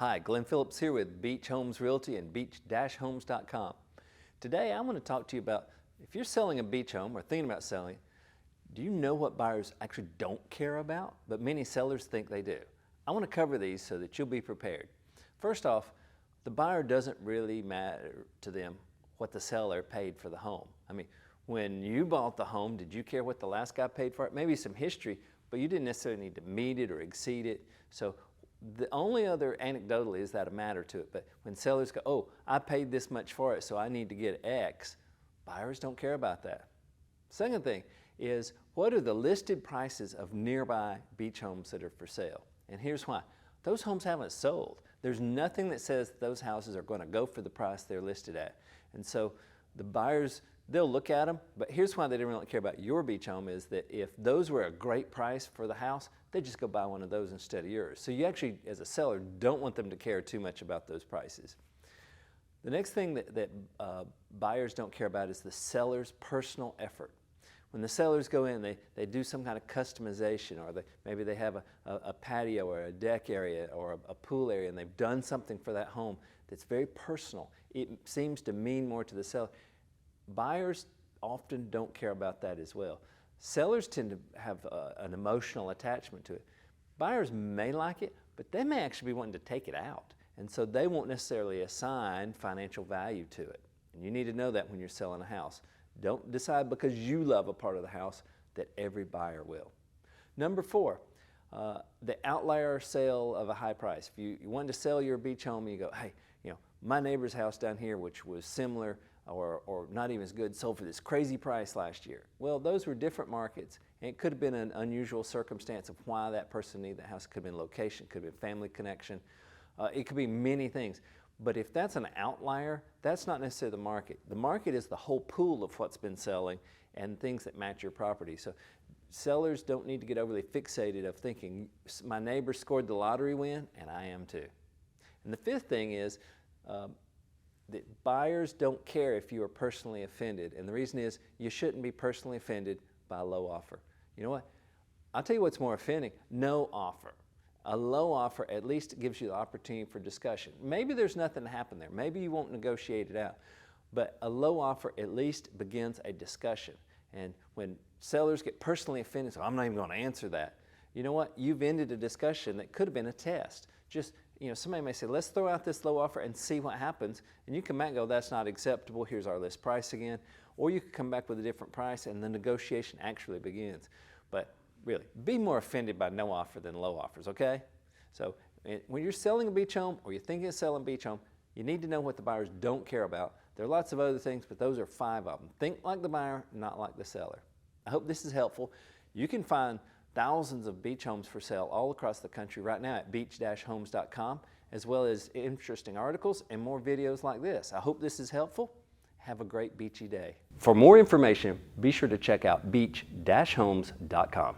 Hi, Glenn Phillips here with Beach Homes Realty and beach-homes.com. Today I want to talk to you about if you're selling a beach home or thinking about selling, do you know what buyers actually don't care about, but many sellers think they do? I want to cover these so that you'll be prepared. First off, the buyer doesn't really matter to them what the seller paid for the home. I mean, when you bought the home, did you care what the last guy paid for it? Maybe some history, but you didn't necessarily need to meet it or exceed it. So the only other anecdotally is that a matter to it, but when sellers go, oh, I paid this much for it, so I need to get X, buyers don't care about that. Second thing is, what are the listed prices of nearby beach homes that are for sale? And here's why. Those homes haven't sold. There's nothing that says those houses are going to go for the price they're listed at. And so the buyers, they'll look at them, but here's why they didn't really care about your beach home is that if those were a great price for the house, they just go buy one of those instead of yours. So you actually, as a seller, don't want them to care too much about those prices. The next thing that buyers don't care about is the seller's personal effort. When the sellers go in, they do some kind of customization, or maybe they have a patio or a deck area or a pool area, and they've done something for that home that's very personal. It seems to mean more to the seller. Buyers often don't care about that as well. Sellers tend to have an emotional attachment to it. Buyers may like it, but they may actually be wanting to take it out. And so they won't necessarily assign financial value to it. And you need to know that when you're selling a house. Don't decide because you love a part of the house that every buyer will. Number 4, the outlier sale of a high price. If you want to sell your beach home, you go, hey, my neighbor's house down here, which was similar or not even as good, sold for this crazy price last year. Well, those were different markets, and it could have been an unusual circumstance of why that person needed that house. It could have been location, could have been family connection. It could be many things. But if that's an outlier, that's not necessarily the market. The market is the whole pool of what's been selling and things that match your property. So sellers don't need to get overly fixated of thinking, my neighbor scored the lottery win, and I am too. And the 5th thing is, that buyers don't care if you are personally offended. And the reason is, you shouldn't be personally offended by a low offer. You know what? I'll tell you what's more offending, no offer. A low offer at least gives you the opportunity for discussion. Maybe there's nothing to happen there. Maybe you won't negotiate it out. But a low offer at least begins a discussion. And when sellers get personally offended, so I'm not even going to answer that. You know what? You've ended a discussion that could have been a test. Just, somebody may say, let's throw out this low offer and see what happens. And you come back and go, that's not acceptable. Here's our list price again. Or you could come back with a different price and the negotiation actually begins. But really, be more offended by no offer than low offers, okay? So when you're selling a beach home or you're thinking of selling a beach home, you need to know what the buyers don't care about. There are lots of other things, but those are 5 of them. Think like the buyer, not like the seller. I hope this is helpful. You can find thousands of beach homes for sale all across the country right now at beach-homes.com, as well as interesting articles and more videos like this. I hope this is helpful. Have a great beachy day. For more information, be sure to check out beach-homes.com.